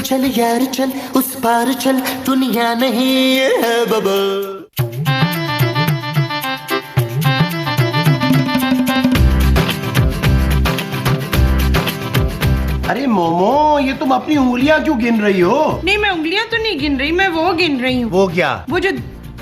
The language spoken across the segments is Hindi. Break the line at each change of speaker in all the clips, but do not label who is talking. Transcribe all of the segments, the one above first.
चल यार चल, उस पार चल, दुनिया नहीं है बाबा।
अरे मोमो, ये तुम अपनी उंगलियां क्यों गिन रही हो?
नहीं, मैं उंगलियां तो नहीं गिन रही, मैं वो गिन रही हूँ।
वो क्या?
वो जो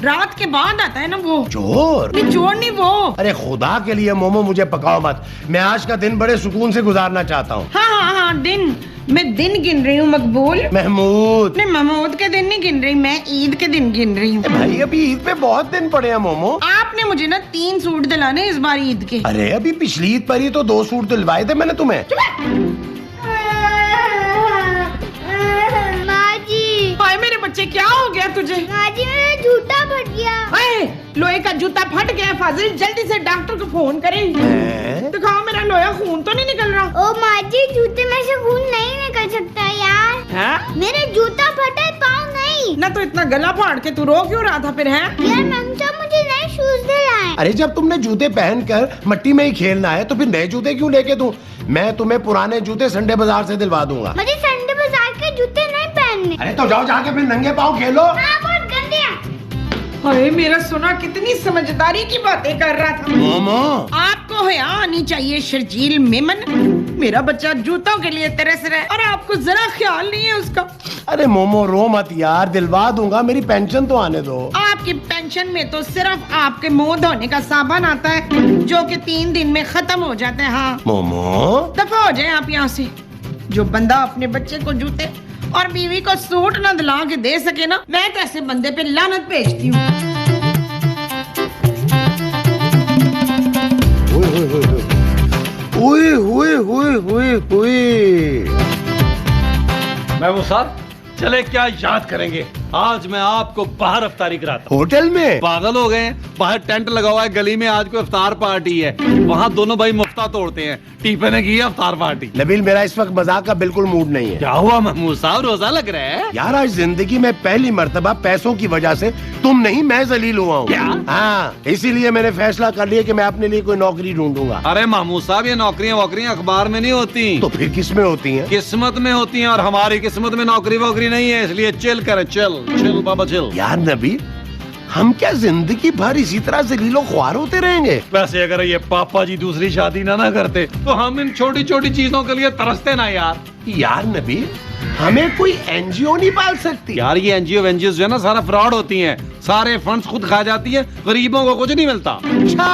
रात के बाद आता है ना, वो
चोर।
नहीं, चोर नहीं वो।
अरे खुदा के लिए मोमो मुझे पकाओ मत, मैं आज का दिन बड़े सुकून से गुजारना चाहता हूँ।
हाँ, दिन, मैं दिन गिन रही हूँ मकबूल।
महमूद।
नहीं, महमूद के दिन नहीं गिन रही, मैं ईद के दिन गिन रही हूँ।
भाई अभी ईद पे बहुत दिन पड़े हैं मोमो।
आपने मुझे ना 3 सूट दिलाने इस बार ईद के।
अरे अभी पिछली ईद पर ही तो 2 सूट दिलवाए थे मैंने तुम्हें।
हाय मेरे बच्चे, क्या हो गया तुझे?
माँ जी, मेरा जूता फट गया।
हाय, लोहे का जूता फट गया फाजिल, जल्दी से डॉक्टर को फोन करें। दिखाओ, मेरा लोहा खून तो नहीं निकल रहा।
ओ माँ जी, जूते में से खून नहीं निकल सकता यार।
है?
मेरे जूता फटा है, पाँव नहीं।
ना तो इतना गला फाड़ के तू रो क्यों रहा था फिर? है
यार ममता मुझे नए शूज दिलाए।
अरे जब तुमने जूते पहनकर मिट्टी में ही खेलना है तो फिर नए जूते क्यों लेके दूं? मैं तुम्हें पुराने जूते संडे बाजार से दिलवा दूंगा।
मुझे संडे बाजार के जूते नहीं पहनने।
अरे तो जाओ जाके फिर नंगे पाँव खेलो।
हाँ, बहुत गंदे हैं।
अरे मेरा सोना कितनी समझदारी की बातें कर रहा था।
मोमो,
आपको हया आनी चाहिए शर्जील मेमन। मेरा बच्चा जूतों के लिए तरस रहा है और आपको जरा ख्याल नहीं है उसका।
अरे मोमो रो मत यार, दिलवा दूंगा, मेरी पेंशन तो आने दो।
आपकी पेंशन में तो सिर्फ आपके मुंह धोने का साबन आता है, जो कि 3 दिन में खत्म हो जाता है। हाँ
मोमो,
दफा हो जाए आप यहाँ से। जो बंदा अपने बच्चे को जूते और बीवी को सूट न दिला के दे सके ना, मैं तो ऐसे बंदे पे लानत भेजती हूँ।
महबूब साहब, चले क्या याद करेंगे, आज मैं आपको बाहर अफ्तारी कराता हूँ।
होटल में?
पागल हो गए, बाहर टेंट लगा हुआ है गली में, आज कोई अफ्तार पार्टी है, वहाँ दोनों भाई मुफ्ता तोड़ते हैं। टीपे ने की है अफ्तार पार्टी।
नबील, मेरा इस वक्त मजाक का बिल्कुल मूड नहीं है।
क्या हुआ महमूद साहब, रोजा लग रहा है?
यार आज जिंदगी में पहली मर्तबा पैसों की वजह से तुम नहीं मैं जलील हुआ हूँ।
क्या?
हाँ, इसीलिए मैंने फैसला कर लिया कि मैं अपने लिए कोई नौकरी ढूंढूंगा।
अरे महमूद साहब, ये नौकरियाँ वोकरियाँ अखबार में नहीं होती,
तो फिर किस में होती हैं?
किस्मत में होती हैं, और हमारी किस्मत में नौकरी वोकरी नहीं है, इसलिए चिल करें, चिल चिल बाबा चिल।
यार नबील, हम क्या जिंदगी भर इसी तरह जलीलो ख्वार होते रहेंगे?
वैसे अगर ये पापा जी दूसरी शादी ना करते तो हम इन छोटी छोटी चीजों के लिए तरसते ना यार।
यार नबील, हमें कोई एनजीओ नहीं पाल सकती?
यार ये एनजीओ वेंजीओ जो है ना, सारा फ्रॉड होती हैं, सारे फंड्स खुद खा जाती है, गरीबों को कुछ नहीं मिलता।
अच्छा,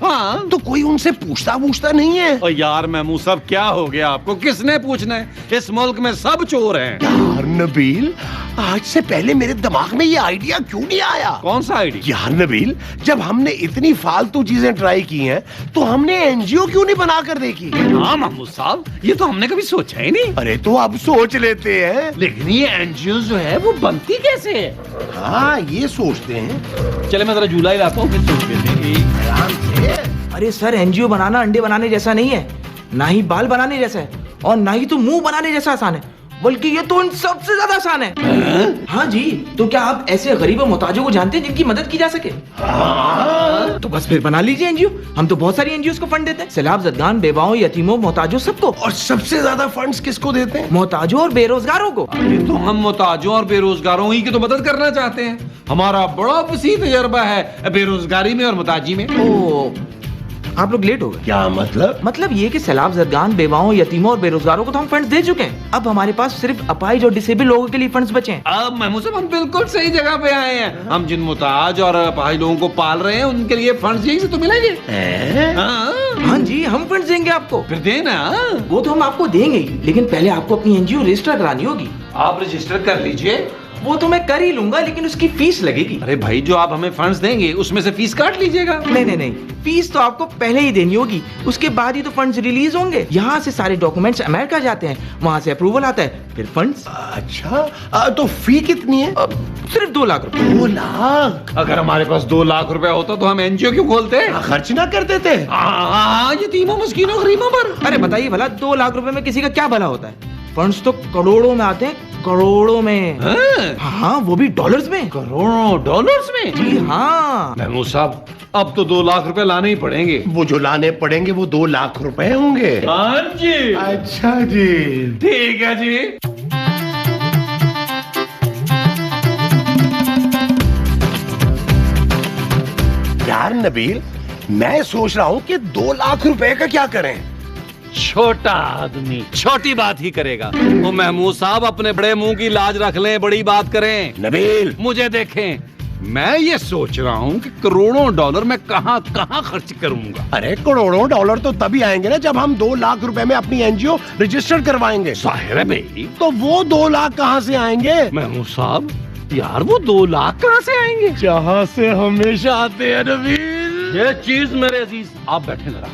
हाँ,
तो कोई उनसे पूछता नहीं है?
और यार महमूद साहब, क्या हो गया आपको, किसने पूछना है? इस मुल्क में सब चोर हैं।
यार नबील, आज से पहले मेरे दिमाग में ये आइडिया क्यों नहीं आया?
कौन सा आइडिया?
यार नबील, जब हमने इतनी फालतू चीजें ट्राई की हैं, तो हमने एनजीओ क्यों नहीं बनाकर देखी?
हाँ महमूद साहब, ये तो हमने कभी सोचा ही नहीं।
अरे तो अब सोच लेते हैं।
लेकिन ये एनजीओ जो है वो बनती कैसे है?
हाँ, ये सोचते हैं।
चले मैं जरा झूला ही लाता हूँ, फिर सोच लेते हैं।
आराम से।
अरे सर, एनजीओ बनाना अंडे बनाने जैसा नहीं है, ना ही बाल बनाने जैसा है, और ना ही तो मुंह बनाने जैसा आसान है, बल्कि ये तो इन सबसे ज्यादा आसान है। हाँ जी, तो क्या आप ऐसे गरीब और मोहताजों को जानते हैं जिनकी मदद की जा सके? तो बस फिर बना लीजिए एनजीओ। हम तो बहुत सारी एनजीओ को फंड देते हैं, सैलाब जदगान, बेवाओं, यतीमों, मोहताजों, सबको।
और सबसे ज्यादा फंड्स किसको देते हैं?
मोहताजों और बेरोजगारों को।
तो हम मोहताजों और बेरोजगारों ही की तो मदद करना चाहते हैं। हमारा बड़ा वसी तजर्बा है बेरोजगारी में और मोहताजी में।
ओ, आप लोग लेट हो गए।
क्या मतलब?
मतलब ये कि सैलाब जदगान, बेवाओं, यतीमों और बेरोजगारों को तो हम फंड्स दे चुके हैं। अब हमारे पास सिर्फ अपाहिज और डिसेबल लोगों के लिए फंड्स बचे हैं।
अब महमूद साहब, हम बिल्कुल सही जगह पे आए हैं। हम जिन मुताज और अपाहिज लोगों को पाल रहे हैं, उनके लिए फंड्स यही से तो मिलेंगे। हाँ
हाँ जी, हम फंड्स देंगे आपको।
फिर देना।
वो तो हम आपको देंगे ही, लेकिन पहले आपको अपनी एनजीओ रजिस्टर करानी होगी।
आप रजिस्टर कर लीजिए।
वो तो मैं कर ही लूंगा, लेकिन उसकी फीस लगेगी।
अरे भाई, जो आप हमें फंड्स देंगे उसमें से फीस काट लीजिएगा।
नहीं, फीस तो आपको पहले ही देनी होगी, उसके बाद ही तो फंड्स रिलीज होंगे। यहाँ से सारे डॉक्यूमेंट्स अमेरिका जाते हैं, वहाँ से अप्रूवल आता है, फिर फंड्स।
अच्छा, तो फी कितनी है?
सिर्फ 2 लाख रुपए।
2 लाख?
अगर हमारे पास 2 लाख रुपया होता तो हम एनजीओ क्यों खोलते?
खर्च ना कर देते?
हाँ, यतीमों, मिस्कीनों, गरीबों पर।
अरे बताइए भला, 2 लाख रुपए में किसी का क्या भला होता है? फंड्स तो करोड़ों में आते हैं, करोड़ों में। हाँ, वो भी डॉलर्स में।
करोड़ों डॉलर्स में?
जी हाँ।
महमूद साहब, अब तो 2 लाख रुपए लाने ही पड़ेंगे।
वो जो लाने पड़ेंगे वो 2 लाख रुपए होंगे।
हाँ जी।
अच्छा जी,
ठीक है जी।
नबील, मैं सोच रहा हूँ कि 2 लाख रुपए का क्या करें।
छोटा आदमी छोटी बात ही करेगा। वो महमूद साहब अपने बड़े मुंह की लाज रख लें, बड़ी बात करें।
नबील,
मुझे देखें, मैं ये सोच रहा हूँ कि करोड़ों डॉलर मैं कहाँ कहाँ खर्च करूंगा।
अरे करोड़ों डॉलर तो तभी आएंगे ना जब हम 2 लाख रुपए में अपनी एनजीओ रजिस्टर करवाएंगे।
जाहिर है भाई।
तो वो 2 लाख कहाँ से आएंगे?
महमूद साहब यार, वो 2 लाख कहाँ से आएंगे?
जहाँ से हमेशा आते हैं नबील।
ये चीज मेरे अजीज, आप बैठे जरा।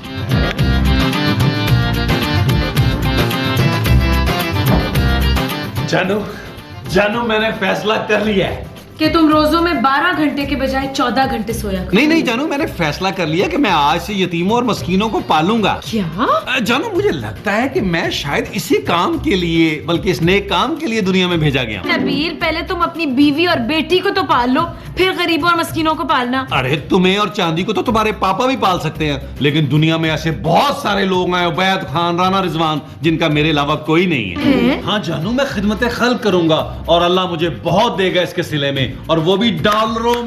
जानू मैंने फैसला कर लिया है
कि तुम रोजों में 12 घंटे के बजाय 14 घंटे सोया करो।
नहीं जानू, मैंने फैसला कर लिया कि मैं आज से यतीमों और मस्कीनों को पालूंगा।
क्या?
जानू, मुझे लगता है कि मैं शायद इसी काम के लिए, बल्कि इस नेक काम के लिए दुनिया में भेजा गया।
नबील, पहले तुम अपनी बीवी और बेटी को तो पाल लो, फिर गरीबों और मस्कीनों को पालना।
अरे तुम्हें और चांदी को तो तुम्हारे पापा भी पाल सकते हैं, लेकिन दुनिया में ऐसे बहुत सारे लोग हैं, उबैद खान, राना रिजवान, जिनका मेरे अलावा कोई नहीं है। हाँ जानू, मैं खिदमत खल्क करूंगा और अल्लाह मुझे बहुत देगा इसके सिले में, और वो भी डॉलरों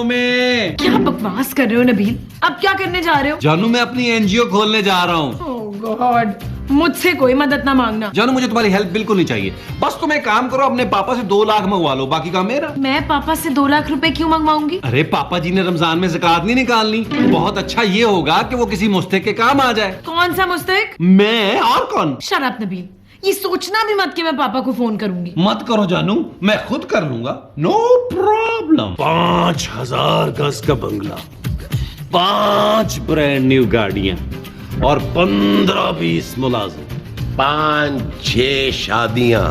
में।
क्या बकवास कर रहे हो नबील? अब क्या करने जा रहे हो?
जानू, मैं अपनी एनजीओ खोलने जा रहा हूँ।
ओह गॉड, मुझसे कोई मदद ना मांगना।
जानू, मुझे तुम्हारी हेल्प बिल्कुल नहीं चाहिए। बस तुम एक काम करो, अपने पापा से 2 लाख मंगवा लो, बाकी काम मेरा।
मैं पापा से 2 लाख रुपए क्यों मंगवाऊंगी?
अरे पापा जी ने रमजान में ज़कात नहीं निकालनी। बहुत अच्छा ये होगा कि वो किसी मुस्तहिक के काम आ जाए।
कौन सा मुस्तहिक?
मैं और कौन?
शराब नबील, ये सोचना भी मत कि मैं पापा को फोन करूंगी।
मत करो जानू, मैं खुद कर लूंगा, नो प्रॉब्लम। 5000 गज का बंगला, 5 ब्रांड न्यू गाड़ियां और 15-20 मुलाजिम,
5-6 शादियां,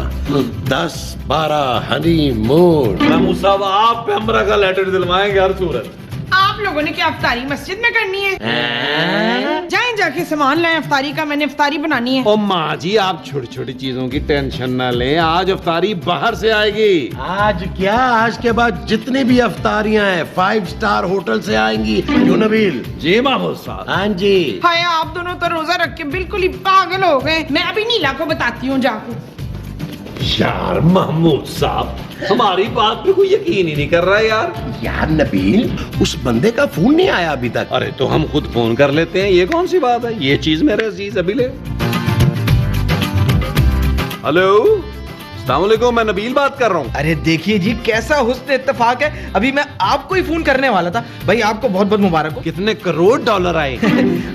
10-12 हनीमून।
महमूद साहब, आप पे हमरा का लेटर दिलवाएंगे हर सूरत।
आप लोगों ने क्या अफ्तारी मस्जिद में करनी है? जाएं जाके सामान लाएं अफ्तारी का, मैंने अफ्तारी बनानी है।
ओ माँ जी, आप छोटी छोटी चीजों की टेंशन ना लें, आज अफ्तारी बाहर से आएगी।
आज क्या, आज के बाद जितनी भी अफ्तारियां हैं 5 स्टार होटल से आएंगी। क्यों नबील?
जी महमूद साहब।
हाँ जी।
हाय, आप दोनों तो रोजा रख के बिल्कुल ही पागल हो गए। मैं अभी नीला को बताती हूँ जाकर।
यार महमूद साहब, हमारी बात पे कोई यकीन ही नहीं कर रहा है
यार नबील, उस बंदे का फोन नहीं आया अभी तक।
अरे तो हम खुद फोन कर लेते हैं, ये कौन सी बात है? ये चीज मेरे अजीज अभी ले। हेलो, अस्सलाम वालेकुम, मैं नबील बात कर रहा हूँ।
अरे देखिए जी, कैसा हुस्न इत्तेफाक है, अभी मैं आपको ही फोन करने वाला था। भाई आपको बहुत बहुत मुबारक हो।
कितने करोड़ डॉलर आए?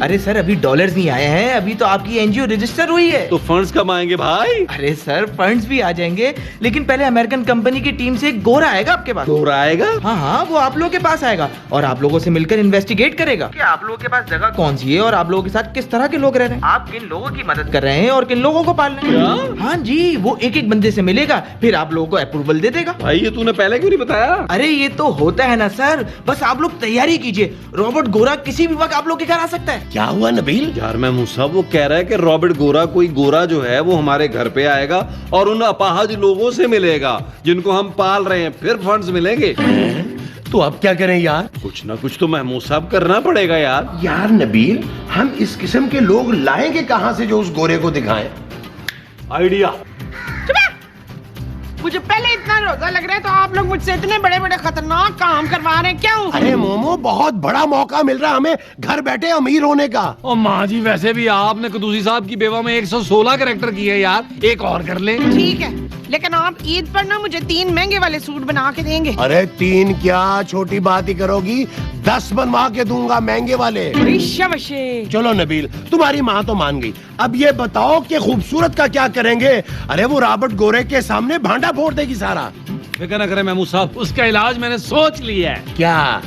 अरे सर, अभी डॉलर्स नहीं आए हैं, अभी तो आपकी एनजीओ रजिस्टर हुई है।
तो फंड्स कब आएंगे भाई?
अरे सर, फंड्स भी आ जाएंगे, लेकिन पहले अमेरिकन कंपनी की टीम से एक गोरा आएगा आपके पास।
गोरा आएगा?
हाँ, वो आप लोगों के पास आएगा और आप लोगों से मिलकर इन्वेस्टिगेट करेगा कि आप लोगों के पास जगह कौन सी है और आप लोगों के साथ किस तरह के लोग रह रहे हैं, आप किन लोगों की मदद कर रहे हैं और किन लोगों को पाल रहे हैं। हाँ जी, वो एक एक बंदे से मिलेगा, फिर आप लोगों को अप्रूवल दे देगा।
भाई ये तूने पहले क्यों नहीं बताया?
अरे ये तो होता है ना सर, बस आप लोग तैयारी कीजिए। रॉबर्ट गोरा किसी भी वक्त आप लोग के घर आ सकता है।
क्या हुआ नबील?
यार महमूद साहब, वो कह रहा है कि रॉबर्ट गोरा, कोई गोरा जो है वो हमारे घर पे आएगा और उन अपाहज लोगों से मिलेगा जिनको हम पाल रहे हैं, फिर फंड्स मिलेंगे।
तो अब क्या करें यार?
कुछ ना कुछ तो महमूद साहब करना पड़ेगा यार।
यार नबील, हम इस किस्म के लोग लाएंगे कहां से जो उस गोरे को दिखाएं?
आइडिया।
मुझे पहले इतना रोजा लग रहा है, तो आप लोग मुझसे इतने बड़े बड़े खतरनाक काम करवा रहे हैं, क्यों?
अरे मोमो, बहुत बड़ा मौका मिल रहा है हमें घर बैठे अमीर होने का।
और माँ जी, वैसे भी आपने कदूसी साहब की बेवा में 116 कैरेक्टर किए यार, एक और कर ले।
ठीक है, लेकिन आप ईद पर ना मुझे 3 महंगे वाले सूट बना के देंगे।
अरे 3 क्या, छोटी बात ही करोगी, 10 बनवा के दूंगा महंगे वाले। चलो नबील, तुम्हारी माँ तो मान गई। अब ये बताओ कि खूबसूरत का क्या करेंगे? अरे वो रॉबर्ट गोरे के सामने भांडा फोड़ देगी सारा।
फिक्र न करें महमूद साहब, उसका इलाज मैंने सोच लिया है।
क्या?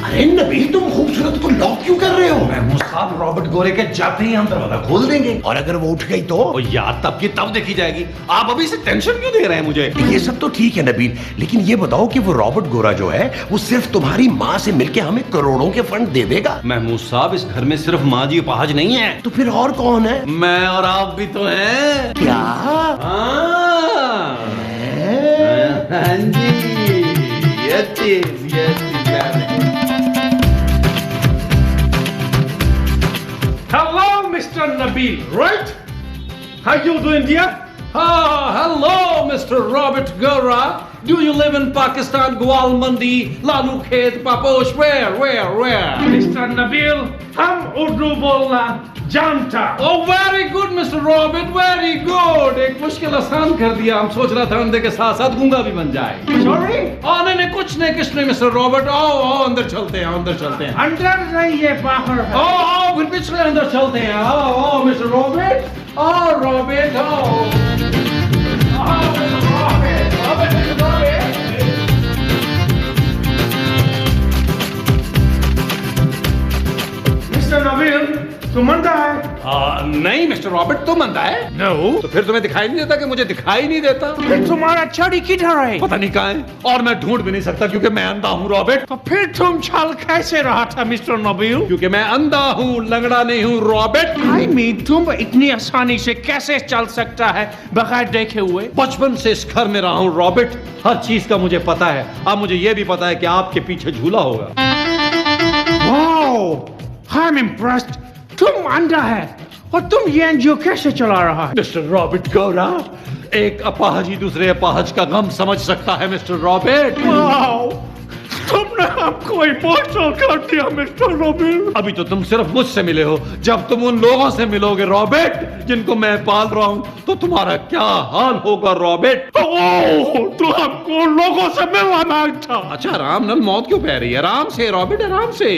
अरे नबील, तुम खूबसूरत को लॉक क्यों कर रहे हो?
महमूद साहब, रॉबर्ट गोरे के जाते ही हम दरवाजा खोल देंगे।
और अगर वो उठ गई तो?
ओ यार, तब की तब देखी जाएगी। आप अभी से टेंशन क्यों दे रहे हैं मुझे?
ये सब तो ठीक है नबील, लेकिन ये बताओ कि वो रॉबर्ट गोरा जो है वो सिर्फ तुम्हारी माँ से मिलके हमें करोड़ों के फंड दे देगा?
महमूद साहब, इस घर में सिर्फ माँ जी अपाहज नहीं है।
तो फिर और कौन है?
मैं और आप भी तो हैं।
क्या?
हाँ जी, ये चीज, ये चीज।
Hello, Mr. Nabil, right? How you doing, dear?
Ah, hello, Mr. Robert Gora. Do you live in Pakistan, Gwal Mandi, Lalu Khet, Paposh? Where?
Mr. Nabil, हम उर्दू बोलना जानता.
Oh, very good, Mr. Robert, very good. एक मुश्किल आसान कर दिया. हम सोच रहा था अंधे के साथ साथ गूंगा भी बन जाए.
Sorry?
नहीं, कुछ नहीं, Mr. Robert. आओ, अंदर चलते हैं.
अंदर नहीं है बाहर है.
आओ, फिर पिछले अंदर चलते हैं. आओ, Mr. Robert. आओ, Robert, आओ.
Mr. Nabil, तुम अंधा है?
नहीं मिस्टर रॉबर्ट, तुम अंधा है?
No.
तो फिर तुम्हें दिखाई नहीं देता कि मुझे दिखाई नहीं देता?
फिर तुम्हारा छड़ी किधर है?
पता नहीं कहाँ है, और मैं ढूंढ भी नहीं सकता क्योंकि मैं अंधा हूँ रॉबर्ट.
तो फिर तुम चल कैसे रहा था मिस्टर नबील?
क्योंकि मैं अंधा हूँ, लंगड़ा नहीं हूँ रॉबर्ट.
I mean, तुम इतनी आसानी से कैसे चल सकता है बगैर देखे हुए?
बचपन से इस घर में रहा हूँ रॉबर्ट, हर चीज का मुझे पता है. अब मुझे ये भी पता है कि आपके पीछे झूला होगा.
Wow, I'm impressed. तुम अंधा है और तुम ये एनजीओ कैसे चला रहा है?
मिस्टर रॉबर्ट गौरा, एक अपाहज ही दूसरे अपाहज का गम समझ सकता है मिस्टर रॉबर्ट.
Wow, तुमने हमको इमोशनल कर दिया मिस्टर नबील.
अभी तो तुम सिर्फ मुझसे मिले हो, जब तुम उन लोगों से मिलोगे रॉबर्ट जिनको मैं पाल रहा हूँ, तो तुम्हारा क्या हाल होगा रॉबर्ट.
ओह, तो हमको लोगों से मिलना मांगता.
अच्छा, आराम नल मौत क्यों पह रही है? आराम से रॉबर्ट, आराम से.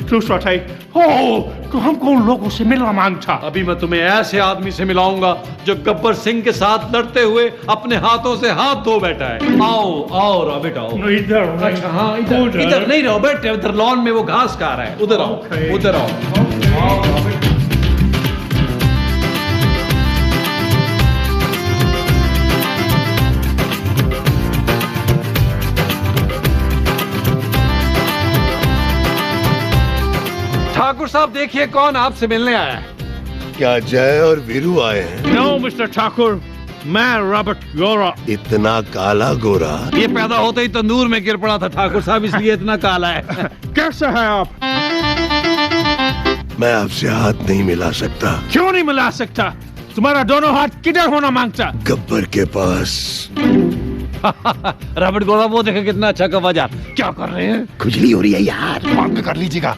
दूसरा था. ओह, तो हमको लोगों से मिलना मांगता.
अभी मैं तुम्हें ऐसे आदमी से मिलाऊंगा जो गब्बर सिंह के साथ लड़ते हुए अपने हाथों से हाथ धो बैठा है. आओ रॉबर्ट, आओ.
इधर.
अच्छा, हाँ, इधर नहीं रॉबर्ट, इधर लॉन में वो घास खा रहा है. उधर आओ.
Okay.
उधर आओ रॉबर्ट. ठाकुर साहब, देखिए कौन आपसे मिलने आया है.
क्या जय और वीरू आए हैं?
नो मिस्टर ठाकुर, मैं रॉबर्ट गोरा.
इतना काला गोरा?
ये पैदा होते ही तंदूर में गिर पड़ा था ठाकुर साहब, इसलिए इतना काला है.
कैसे हैं आप?
मैं आपसे हाथ नहीं मिला सकता.
क्यों नहीं मिला सकता? तुम्हारा दोनों हाथ किधर होना मांगता?
गब्बर के पास.
रॉबर्ट गोरा, वो देखे कितना अच्छा कवच. क्या कर रहे हैं?
खुजली हो रही है यार, बाद में कर लीजिएगा.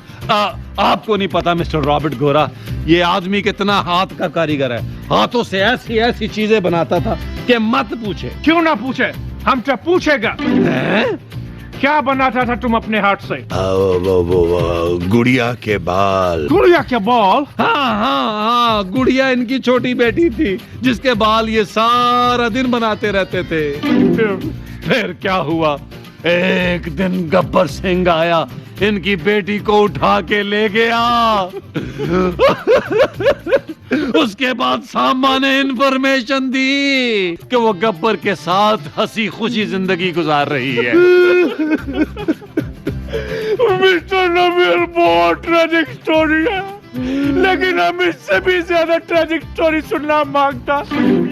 आपको नहीं पता मिस्टर रॉबर्ट गोरा, ये आदमी कितना हाथ का कारीगर है. हाथों से ऐसी चीजें बनाता था कि मत पूछे.
क्यों ना पूछे, हम तो पूछेगा. क्या बनाता था तुम अपने हाथ से?
वो गुड़िया के बाल.
गुड़िया के बाल?
हाँ, गुड़िया इनकी छोटी बेटी थी जिसके बाल ये सारा दिन बनाते रहते थे. फिर क्या हुआ, एक दिन गब्बर सिंह आया, इनकी बेटी को उठा के ले गया. उसके बाद सामा ने इन्फॉर्मेशन दी कि वो गब्बर के साथ हंसी खुशी जिंदगी गुजार रही है.
मिस्टर नबील, बहुत ट्रेजिक स्टोरी है, लेकिन हम इससे भी ज्यादा ट्रेजिक स्टोरी सुनना मांगता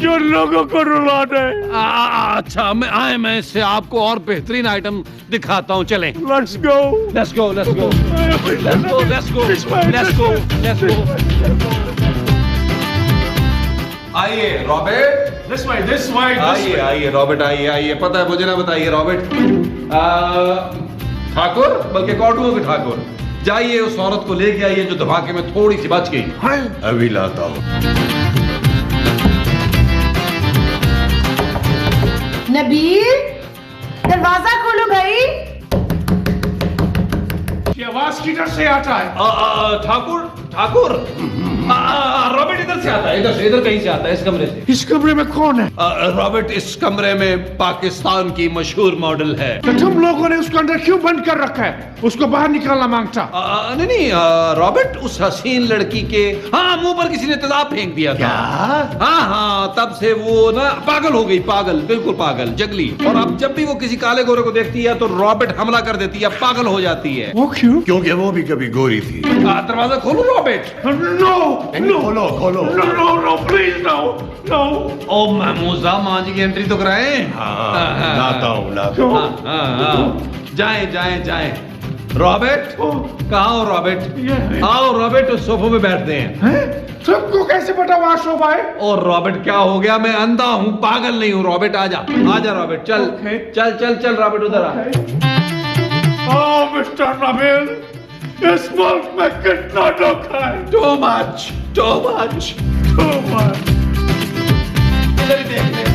जो लोगों को रुला दे.
अच्छा, मैं इससे आपको और बेहतरीन आइटम दिखाता हूँ. चलें.
Let's go.
Let's go. आइए रॉबर्ट.
This way.
आइए रॉबर्ट, आइए. पता है मुझे ना, बताइए रॉबर्ट. ठाकुर, बल्कि कौटुओं के ठाकुर, जाइए उस औरत को लेके आइए जो धमाके में थोड़ी सी बच गई.
अभी लाता हूँ.
नबील, दरवाजा खोलो भाई.
ये आवाज किधर से आता है?
ठाकुर, रॉबर्ट इधर से आता है, इधर कहीं से आता है, इस कमरे से.
इस कमरे में कौन है?
रॉबर्ट इस कमरे में पाकिस्तान की मशहूर मॉडल है.
तो तुम लोगों ने उसको अंदर क्यों बंद कर रखा है? उसको बाहर निकालना मांगता.
नहीं, रॉबर्ट, उस हसीन लड़की के मुंह पर किसी ने तेजाब फेंक दिया था. हाँ, तब से वो ना पागल हो गई. पागल, बिल्कुल पागल, जंगली. और अब जब भी वो किसी काले गोरे को देखती है तो रॉबर्ट हमला कर देती है, पागल हो जाती है.
वो क्यों?
क्योंकि वो भी कभी गोरी थी.
दरवाजा खोलो रॉबर्ट.
No,
खोलो.
No, please, no.
ओ महमूजा, मां जी की एंट्री तो कराएं.
लाता हूँ.
जाएं. रॉबर्ट कहाँ हो रॉबर्ट? आओ रॉबर्ट, उस सोफे पे बैठते हैं।
तुमको कैसे पता वहां शोभा है?
और रॉबर्ट क्या हो गया? मैं अंधा हूँ, पागल नहीं हूँ। रॉबर्ट आजा, आजा रॉबर्ट, चल चल चल चल रॉबर्ट उधर आ।
ओह मिस्टर नबील, इस मुल्क में कितना धोखा है।
Too much, too much,
too much.
इधर ही देख ले।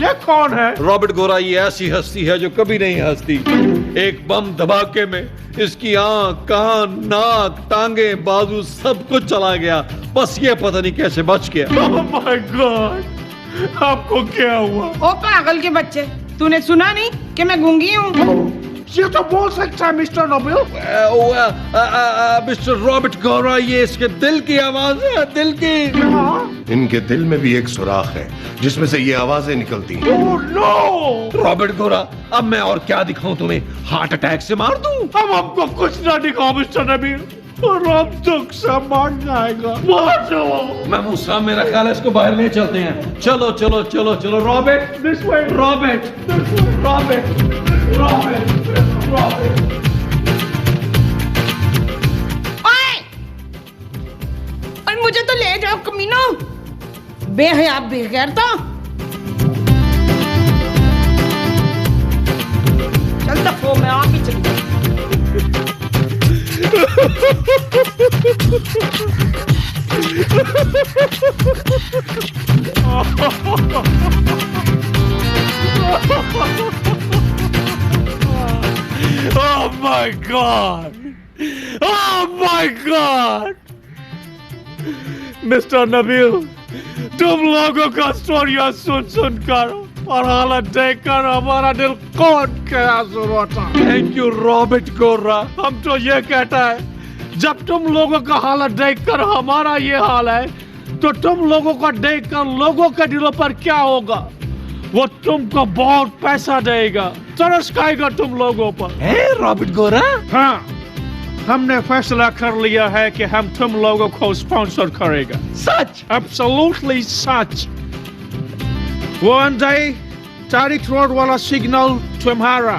ये कौन है?
रॉबर्ट गोरा ये ऐसी हस्ती है जो कभी नहीं हंसती। एक बम धमाके में इसकी आंख, कान, नाक, टांगे, बाजू सब कुछ चला गया। बस ये पता नहीं कैसे बच गया।
ओह माय गॉड, आपको क्या हुआ?
ओ पागल के बच्चे, तूने सुना नहीं कि मैं गूंगी हूँ?
ये तो बोल सकता है मिस्टर नोबेल।
मिस्टर रॉबर्ट गोरा, ये इसके दिल की आवाज है, दिल की।
इनके दिल में भी एक सुराख है जिसमें से ये आवाजें निकलती हैं।
Oh no!
रॉबर्ट गोरा, अब मैं और क्या दिखाऊं तुम्हें? हार्ट अटैक से मार दूं?
अब हमको कुछ ना दिखाओ मिस्टर नबील, और अब दुख से मर जाएगा। मार दो।
मैं मूसा, मेरा ख्याल है इसको बाहर ले चलते हैं। चलो चलो चलो चलो Robert,
This way.
Robert, Robert, Robert, Robert.
ओए! और मुझे तो ले जाओ कमीनो, बेहया बेगैरता। चल दफो, मैं आप ही चली जाऊं।
Oh my God! Oh my God! Mister Nabeel, तुम लोगों का स्टोरियां सुन सुनकर और हालत देखकर हमारा दिल कौन के आंसू रोता। थैंक यू रॉबर्ट गोरा। हम तो ये कहता है, जब तुम लोगों का हालत देखकर हमारा ये हाल है, तो तुम लोगों को देखकर लोगों के दिलों पर क्या होगा? वो तुमको बहुत पैसा देगा, तरस खाएगा तुम लोगों पर।
रॉबर्ट गोरा,
हाँ, हमने फैसला कर लिया है कि हम तुम लोगों को स्पॉन्सर करेगा।
सच?
एब्सोल्युटली सच। वन डे तारिक रोड वाला सिग्नल तुम्हारा,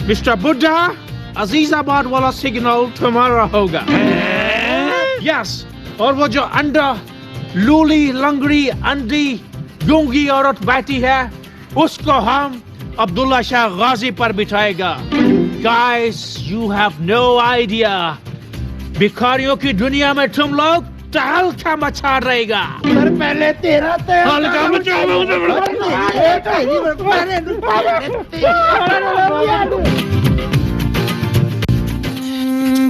मिस्टर बुड्ढा अजीजाबाद वाला सिग्नल तुम्हारा होगा। यस, और वो जो अंडा लूली लंगड़ी अंधी गूंगी औरत बैठी है, उसको हम अब्दुल्ला शाह गाजी पर बिठाएगा। Guys, you have no idea, भिखारियों की दुनिया में तुम लोग तहलका मचा रहेगा।
पर पहले तेरा
तहलका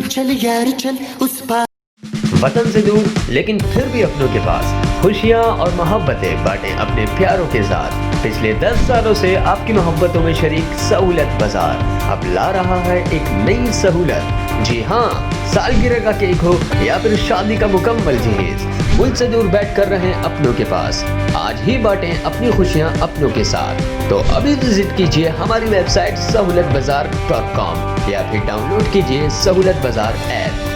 चल यार चल उस पार।
वतन से दूर लेकिन फिर भी अपनों के पास खुशियाँ और मोहब्बतें बांटें अपने प्यारों के साथ। पिछले 10 सालों से आपकी मोहब्बतों में शरीक सहूलत बाजार अब ला रहा है एक नई सहूलत। जी हाँ, सालगिरह का केक हो या फिर शादी का मुकम्मल जहेज, मुल्क से दूर बैठ कर रहें अपनों के पास। आज ही बांटें अपनी खुशियाँ अपनों के साथ। तो अभी विजिट कीजिए हमारी वेबसाइट सहूलतबाजार.com या फिर डाउनलोड कीजिए सहूलत बाजार ऐप।